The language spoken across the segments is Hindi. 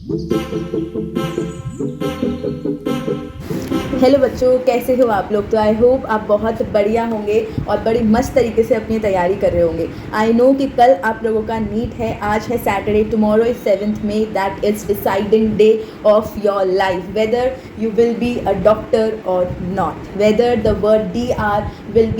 हेलो बच्चों, कैसे हो आप लोग। तो आई होप आप बहुत बढ़िया होंगे और बड़ी मस्त तरीके से अपनी तैयारी कर रहे होंगे। आई नो कि कल आप लोगों का नीट है, आज है Saturday, tomorrow is 7th May, that is deciding day of your life, whether you will be a doctor or not, whether the word DR will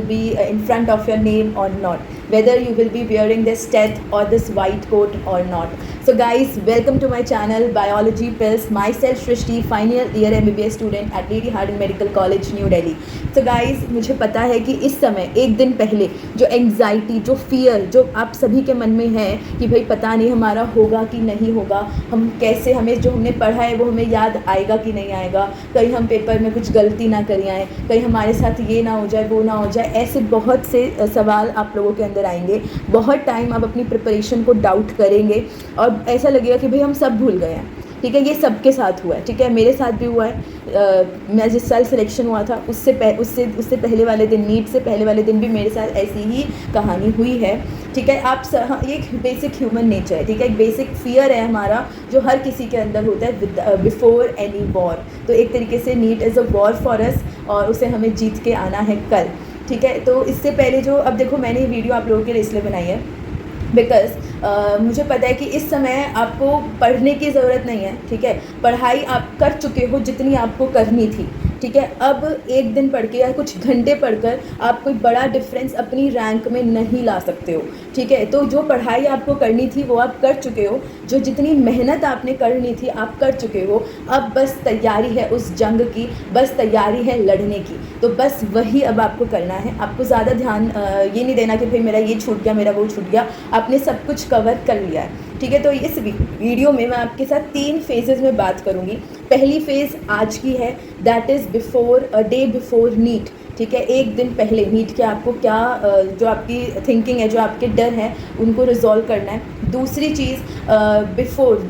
be in front of your name or not, whether you will be wearing this stet or this white coat or not. So guys, welcome to my channel Biology Pills. Myself Shrishti, final year MBBS student at Lady Hardinge Medical College, New Delhi. So guys, मुझे पता है कि इस समय एक दिन पहले जो एंग्जाइटी, जो फियर जो आप सभी के मन में है कि भाई पता नहीं हमारा होगा कि नहीं होगा, हम कैसे, हमें जो हमने पढ़ा है वो हमें याद आएगा कि नहीं आएगा, कहीं हम पेपर में कुछ गलती ना कर आएँ, कहीं हमारे साथ ये ना हो जाए, वो ना हो जाए, ऐसे बहुत से सवाल आप लोगों के अंदर आएंगे। बहुत टाइम आप अपनी प्रिपरेशन को डाउट करेंगे और ऐसा लगेगा कि भाई हम सब भूल गए हैं। ठीक है, ये सबके साथ हुआ है। ठीक है, मेरे साथ भी हुआ है। मैं जिस साल सिलेक्शन हुआ था उससे पहले वाले दिन, नीट से पहले वाले दिन भी मेरे साथ ऐसी ही कहानी हुई है। ठीक है, हाँ, ये एक बेसिक ह्यूमन नेचर है। ठीक है, एक बेसिक फियर है हमारा जो हर किसी के अंदर होता है बिफोर एनी वॉर। तो एक तरीके से NEET is a war for us और उसे हमें जीत के आना है कल। ठीक है, तो इससे पहले जो, अब देखो मैंने ये वीडियो आप लोगों के लिए इसलिए बनाई है बिकॉज़ मुझे पता है कि इस समय आपको पढ़ने की ज़रूरत नहीं है। ठीक है, पढ़ाई आप कर चुके हो जितनी आपको करनी थी। ठीक है, अब एक दिन पढ़ के या कुछ घंटे पढ़कर आप कोई बड़ा डिफरेंस अपनी रैंक में नहीं ला सकते हो। ठीक है, तो जो पढ़ाई आपको करनी थी वो आप कर चुके हो, जो जितनी मेहनत आपने करनी थी आप कर चुके हो। अब बस तैयारी है उस जंग की, बस तैयारी है लड़ने की। तो बस वही अब आपको करना है। आपको ज़्यादा ध्यान ये नहीं देना कि भाई मेरा ये छूट गया, मेरा वो छूट गया। आपने सब कुछ कवर कर लिया है। ठीक है, तो इस वीडियो में मैं आपके साथ 3 फेजेज़ में बात करूँगी। पहली फेज़ आज की है, that is day before NEET. ठीक है, एक दिन पहले नीट के आपको क्या जो आपकी थिंकिंग है, जो आपके डर हैं, उनको रिजॉल्व करना है। दूसरी चीज़, before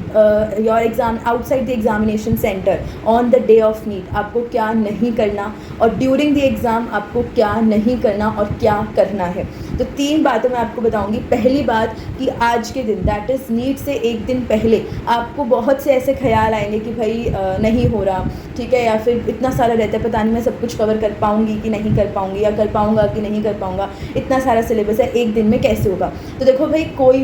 your exam, outside the examination centre, on the day of NEET आपको क्या नहीं करना, और ड्यूरिंग द एग्ज़ाम आपको क्या नहीं करना और क्या करना है। तो 3 बातें मैं आपको बताऊंगी। पहली बात कि आज के दिन, दैट इज़ नीट से एक दिन पहले आपको बहुत से ऐसे ख्याल आएंगे कि भाई नहीं हो रहा। ठीक है, या फिर इतना सारा रहता है, पता नहीं मैं सब कुछ कवर कर पाऊँगी कि नहीं कर पाऊँगी, या कर पाऊँगा कि नहीं कर पाऊँगा, इतना सारा सिलेबस है, एक दिन में कैसे होगा। तो देखो भाई, कोई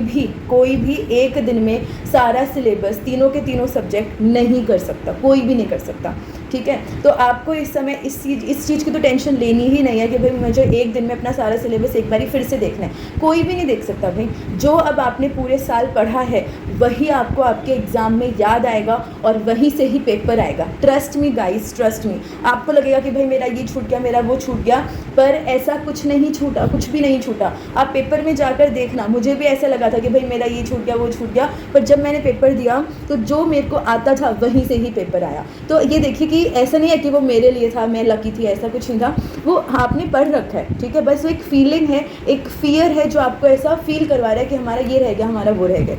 भी एक दिन में सारा सिलेबस, तीनों के तीनों सब्जेक्ट नहीं कर सकता, कोई भी नहीं कर सकता। ठीक है, तो आपको इस समय इस चीज़ की तो टेंशन लेनी ही नहीं है कि भाई मुझे एक दिन में अपना सारा सिलेबस एक बारी फिर से देखना है। कोई भी नहीं देख सकता भाई। जो अब आपने पूरे साल पढ़ा है वही आपको आपके एग्ज़ाम में याद आएगा और वहीं से ही पेपर आएगा। Trust me guys, trust me. आपको लगेगा कि भाई मेरा ये छूट गया, मेरा वो छूट गया, पर ऐसा कुछ नहीं छूटा, कुछ भी नहीं छूटा। आप पेपर में जाकर देखना, मुझे भी ऐसा लगा था कि भाई मेरा ये छूट गया, वो छूट गया, पर जब मैंने पेपर दिया तो जो मेरे को आता था वहीं से ही पेपर आया। तो ये देखिए कि ऐसा नहीं है कि वो मेरे लिए था, मैं लकी थी, ऐसा कुछ नहीं था। वो आपने पढ़ रखा है। ठीक है, बस वो एक फीलिंग है, एक फियर है जो आपको ऐसा फील करवा रहा है कि हमारा ये रह गया, हमारा वो रह गया।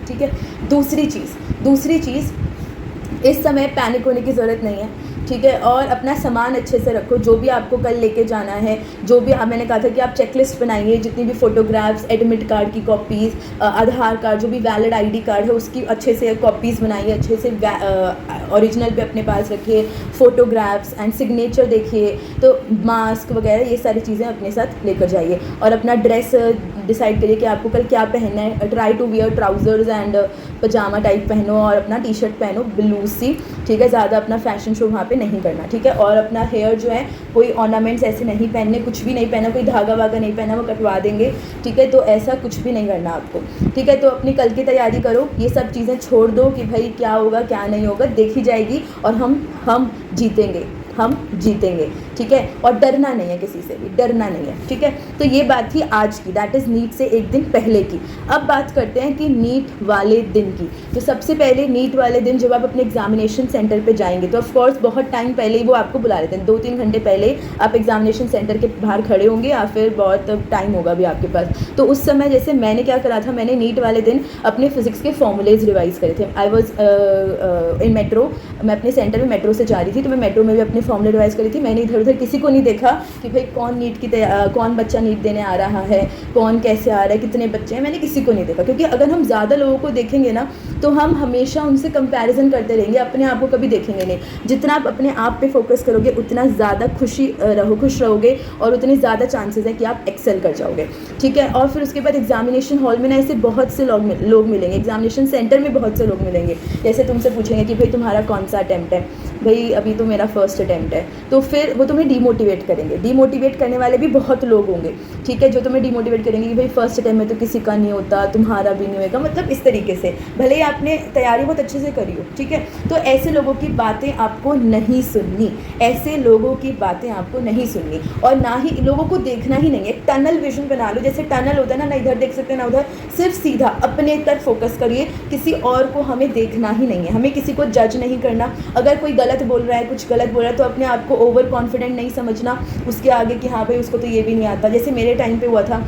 ठीक है, दूसरी चीज़, इस समय पैनिक होने की ज़रूरत नहीं है। ठीक है, और अपना सामान अच्छे से रखो, जो भी आपको कल लेके जाना है, जो भी मैंने कहा था कि आप चेकलिस्ट बनाइए, जितनी भी फ़ोटोग्राफ्स, एडमिट कार्ड की कॉपीज़, आधार कार्ड, जो भी वैलिड ID कार्ड है उसकी अच्छे से कॉपीज़ बनाइए, अच्छे से ओरिजिनल भी अपने पास रखिए, फ़ोटोग्राफ्स एंड सिग्नेचर देखिए, तो मास्क वगैरह ये सारी चीज़ें अपने साथ लेकर जाइए। और अपना ड्रेस डिसाइड करिए कि आपको कल क्या पहनना है। Try to wear trousers and pyjama type पहनो और अपना टी-शर्ट पहनो ब्लू सी। ठीक है, ज़्यादा अपना फैशन शो वहाँ पे नहीं करना। ठीक है, और अपना हेयर जो है कोई ऑर्नामेंट्स ऐसे नहीं पहनने, कुछ भी नहीं पहना, कोई धागा वागा नहीं पहना, वो कटवा देंगे। ठीक है, तो ऐसा कुछ भी नहीं करना आपको। ठीक है, तो अपनी कल की तैयारी करो, ये सब चीज़ें छोड़ दो कि भाई क्या होगा क्या नहीं होगा, देखी जाएगी और हम जीतेंगे, हम जीतेंगे। ठीक है, और डरना नहीं है, किसी से भी डरना नहीं है। ठीक है, तो ये बात थी आज की, दैट इज़ नीट से एक दिन पहले की। अब बात करते हैं कि नीट वाले दिन की। तो सबसे पहले नीट वाले दिन जब आप अपने एग्जामिनेशन सेंटर पे जाएंगे तो ऑफ कोर्स बहुत टाइम पहले ही वो आपको बुला लेते हैं, 2-3 घंटे पहले आप एग्जामिनेशन सेंटर के बाहर खड़े होंगे या फिर बहुत टाइम होगा भी आपके पास। तो उस समय जैसे मैंने क्या करा था, मैंने नीट वाले दिन अपने फिजिक्स के फॉर्मूलेज रिवाइज़ करे थे। आई वॉज इन मेट्रो, मैं अपने सेंटर में मेट्रो से जा रही थी, तो मैं मेट्रो में भी अपने फॉर्मूले रिवाइज़ करी थी। मैंने इधर इधर उधर किसी को नहीं देखा कि भाई कौन बच्चा नीट देने आ रहा है, कौन कैसे आ रहा है, कितने बच्चे हैं, मैंने किसी को नहीं देखा। क्योंकि अगर हम ज़्यादा लोगों को देखेंगे ना तो हम हमेशा उनसे कंपैरिजन करते रहेंगे, अपने आप को कभी देखेंगे नहीं। जितना आप अपने आप पे फोकस करोगे उतना ज़्यादा खुश रहोगे और उतने ज़्यादा चांसेस है कि आप एक्सेल कर जाओगे, ठीक है। और फिर उसके बाद एग्जामिनेशन हॉल में ना ऐसे बहुत से लोग मिलेंगे, एग्जामिनेशन सेंटर में बहुत से लोग मिलेंगे। जैसे तुमसे पूछेंगे कि भाई तुम्हारा कौन सा अटैम्प्ट है, भाई अभी तो मेरा फर्स्ट अटैम्प्ट है, तो फिर वो तुम्हें डीमोटिवेट करेंगे। डीमोटिवेट करने वाले भी बहुत लोग होंगे, ठीक है, जो तुम्हें डीमोटिवेट करेंगे कि भाई फर्स्ट अटैम्प्ट में तो किसी का नहीं होता, तुम्हारा भी नहीं होगा, मतलब इस तरीके से, भले ही आपने तैयारी बहुत अच्छे से करी हो, ठीक है। तो ऐसे लोगों की बातें आपको नहीं सुननी, ऐसे लोगों की बातें आपको नहीं सुननी, और ना ही लोगों को देखना ही नहीं है। एक टनल विजन बना लो, जैसे टनल होता है ना इधर देख सकते हैं ना उधर, सिर्फ सीधा अपने तरफ फोकस करिए, किसी और को हमें देखना ही नहीं है, हमें किसी को जज नहीं करना। अगर कोई गलत बोल रहा है, कुछ गलत बोल रहा है, तो अपने आप को ओवर कॉन्फिडेंट नहीं समझना उसके आगे कि हाँ भाई उसको तो ये भी नहीं आता। जैसे मेरे टाइम पे हुआ था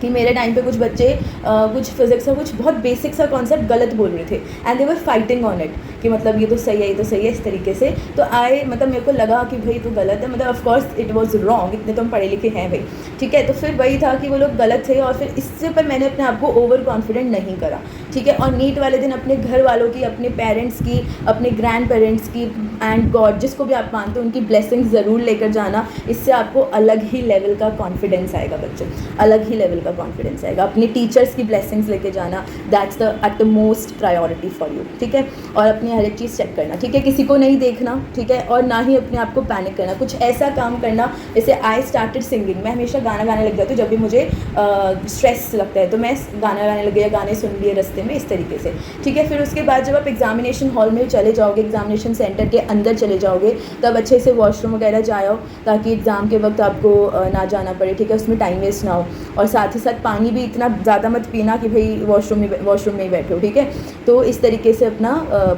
कि मेरे टाइम पे कुछ बच्चे कुछ फिजिक्स का कुछ बहुत बेसिक सा कॉन्सेप्ट गलत बोल रहे थे and they were fighting on it कि मतलब ये तो सही है, ये तो सही है, इस तरीके से। तो मतलब मेरे को लगा कि भाई तो गलत है, मतलब of course it was wrong, इतने तो हम पढ़े लिखे हैं भाई, ठीक है। तो फिर वही था कि वो लोग गलत थे और फिर इससे पर मैंने अपने आप को ओवर कॉन्फिडेंट नहीं करा, ठीक है। और नीट वाले दिन अपने घर वालों की, अपने पेरेंट्स की, अपने ग्रैंड पेरेंट्स की एंड गॉड जिसको भी आप मानते हो उनकी ब्लेसिंग्स ज़रूर लेकर जाना। इससे आपको अलग ही लेवल का कॉन्फिडेंस आएगा बच्चों, अलग ही लेवल का कॉन्फिडेंस आएगा। अपने टीचर्स की ब्लेसिंग्स लेके जाना, that's the at the most priority for you, ठीक है। और अपनी हर एक चीज़ चेक करना, ठीक है, किसी को नहीं देखना, ठीक है, और ना ही अपने आप को पैनिक करना। कुछ ऐसा काम करना, जैसे आई स्टार्टेड सिंगिंग, मैं हमेशा गाना गाने लग जाती हूँ जब भी मुझे स्ट्रेस लगता है, तो मैं गाना गाने लग गया, गाने सुन लिए रास्ते में, इस तरीके से, ठीक है। फिर उसके बाद जब आप एग्जामिनेशन हॉल में चले जाओगे, एग्जामिनेशन सेंटर के अंदर चले जाओगे, तब अच्छे से वॉशरूम वगैरह जाओ ताकि एग्ज़ाम के वक्त आपको ना जाना पड़े, ठीक है, उसमें टाइम वेस्ट ना हो। और साथ ही साथ पानी भी इतना ज़्यादा मत पीना कि भाई वॉशरूम में ही बैठो, ठीक है। तो इस तरीके से अपना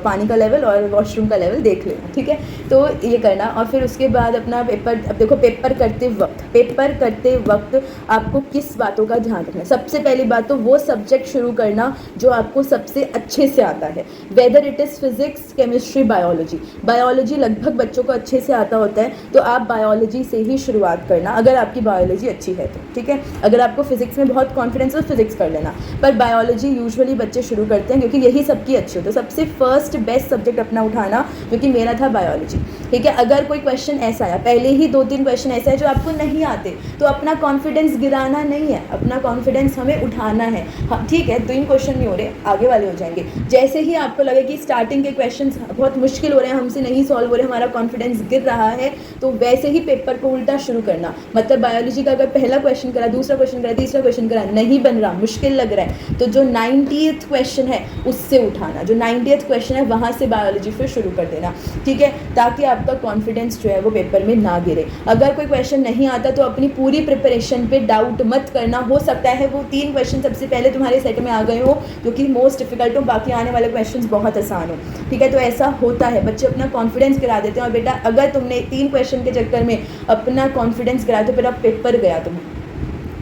पानी का लेवल और वॉशरूम का लेवल देख लेना, ठीक है। तो ये करना। और फिर उसके बाद अपना पेपर, अब देखो पेपर करते वक्त आपको किस बातों का ध्यान रखना है। सबसे पहली बात तो वो सब्जेक्ट शुरू करना जो आपको सबसे अच्छे से आता है, whether it is physics, chemistry, biology लगभग बच्चों को अच्छे से आता होता है, तो आप बायोलॉजी से ही शुरुआत करना अगर आपकी बायोलॉजी अच्छी है तो, ठीक है। अगर आपको फिजिक्स में बहुत कॉन्फिडेंस हो फिजिक्स कर लेना, पर बायोलॉजी यूजुअली बच्चे शुरू करते हैं क्योंकि यही सबकी अच्छी हो, तो सबसे फर्स्ट बेस्ट सब्जेक्ट अपना उठाना, क्योंकि मेरा था बायोलॉजी, ठीक है। अगर कोई क्वेश्चन ऐसा आया, पहले ही 2-3 क्वेश्चन ऐसा है जो आपको नहीं आते, तो अपना कॉन्फिडेंस गिराना नहीं है, अपना कॉन्फिडेंस हमें उठाना है। हाँ ठीक है, 3 क्वेश्चन नहीं हो रहे, आगे वाले हो जाएंगे। जैसे ही आपको लगे कि स्टार्टिंग के क्वेश्चन बहुत मुश्किल हो रहे हैं, हमसे नहीं सॉल्व हो रहे, हमारा कॉन्फिडेंस गिर रहा है, तो वैसे ही पेपर को उल्टा शुरू करना। मतलब बायोलॉजी का अगर पहला क्वेश्चन करा, दूसरा क्वेश्चन करा, तीसरा क्वेश्चन करा, नहीं बन रहा, मुश्किल लग रहा है, तो जो 90th क्वेश्चन है उससे उठाना, जो 90th क्वेश्चन है वहाँ से बायोलॉजी फिर शुरू कर देना, ठीक है, ताकि आपका कॉन्फिडेंस जो है वो पेपर में ना गिरे। अगर कोई क्वेश्चन नहीं आता तो अपनी पूरी प्रिपरेशन पे डाउट मत करना। हो सकता है वो 3 क्वेश्चन सबसे पहले तुम्हारे सेट में आ गए हो जो कि मोस्ट डिफिकल्ट हो, बाकी आने वाले क्वेश्चन बहुत आसान हो, ठीक है। तो ऐसा होता है, बच्चे अपना कॉन्फिडेंस गिरा देते हैं। और बेटा अगर तुमने 3 क्वेश्चन के चक्कर में अपना कॉन्फिडेंस गिराया तो फिर अब पेपर गया तुम,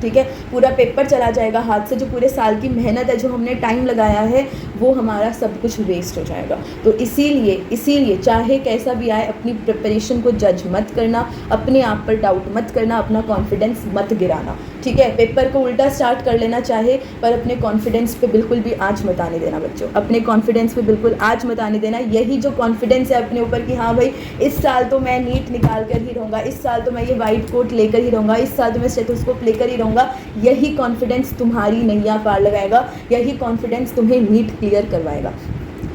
ठीक है, पूरा पेपर चला जाएगा हाथ से। जो पूरे साल की मेहनत है, जो हमने टाइम लगाया है, वो हमारा सब कुछ वेस्ट हो जाएगा। तो इसीलिए चाहे कैसा भी आए, अपनी प्रिपरेशन को जज मत करना, अपने आप पर डाउट मत करना, अपना कॉन्फिडेंस मत गिराना, ठीक है। पेपर को उल्टा स्टार्ट कर लेना चाहे, पर अपने कॉन्फिडेंस पे बिल्कुल भी आँच मत आने देना बच्चों, अपने कॉन्फिडेंस पे बिल्कुल आँच मत आने देना। यही जो कॉन्फिडेंस है अपने ऊपर कि हाँ भाई इस साल तो मैं नीट निकाल कर ही रहूँगा, इस साल तो मैं ये वाइट कोट लेकर ही रहूँगा, इस साल तो मैं स्टेथोस्कोप लेकर ही रहूँगा, यही कॉन्फिडेंस तुम्हारी नैया पार लगाएगा, यही कॉन्फिडेंस तुम्हें नीट क्लियर करवाएगा।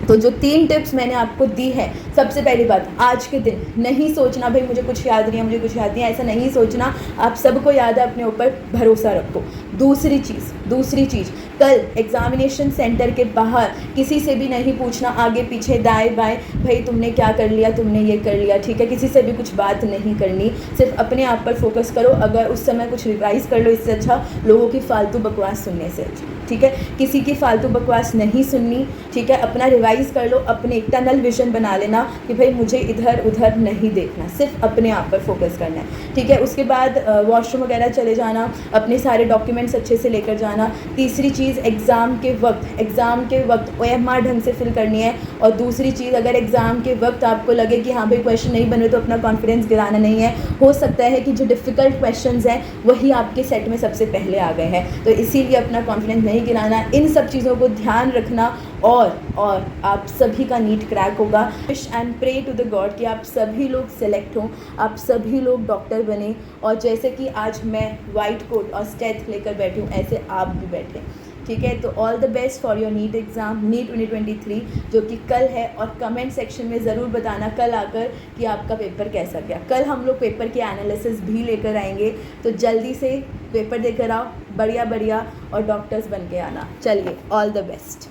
तो जो 3 टिप्स मैंने आपको दी है, सबसे पहली बात, आज के दिन नहीं सोचना भाई मुझे कुछ याद नहीं है, मुझे कुछ याद नहीं है, ऐसा नहीं सोचना, आप सबको याद है, अपने ऊपर भरोसा रखो। दूसरी चीज़, कल एग्जामिनेशन सेंटर के बाहर किसी से भी नहीं पूछना आगे पीछे दाएं बाएं, भाई तुमने क्या कर लिया, तुमने ये कर लिया, ठीक है, किसी से भी कुछ बात नहीं करनी, सिर्फ अपने आप पर फोकस करो। अगर उस समय कुछ रिवाइज़ कर लो, इससे अच्छा लोगों की फालतू बकवास सुनने से अच्छा। ठीक है, किसी की फालतू बकवास नहीं सुननी, ठीक है। अपना रिवाइज़ कर लो, अपने टनल विजन बना लेना कि भाई मुझे इधर उधर नहीं देखना, सिर्फ अपने आप पर फोकस करना है, ठीक है। उसके बाद वॉशरूम वगैरह चले जाना, अपने सारे डॉक्यूमेंट्स अच्छे से लेकर जाना। तीसरी चीज़, एग्ज़ाम के वक्त OMR ढंग से फिल करनी है। और दूसरी चीज़, अगर एग्ज़ाम के वक्त आपको लगे कि हाँ भाई क्वेश्चन नहीं बने तो अपना कॉन्फिडेंस गिराना नहीं है। हो सकता है कि जो डिफ़िकल्ट क्वेश्चंस हैं वही आपके सेट में सबसे पहले आ गए हैं, तो इसीलिए अपना कॉन्फिडेंस नहीं गिराना। इन सब चीज़ों को ध्यान रखना और आप सभी का नीट क्रैक होगा। Wish and pray to the god कि आप सभी लोग सेलेक्ट हों, आप सभी लोग डॉक्टर बने, और जैसे कि आज मैं वाइट कोट और स्टेथ लेकर बैठी हूँ, ऐसे आप भी बैठे, ठीक है। तो all the best for your NEET exam, NEET 2023, जो कि कल है। और कमेंट सेक्शन में ज़रूर बताना कल आकर कि आपका पेपर कैसा गया। कल हम लोग पेपर के एनालिसिस भी लेकर आएंगे, तो जल्दी से पेपर देकर आओ बढ़िया और डॉक्टर्स बन के आना। चलिए, ऑल द बेस्ट।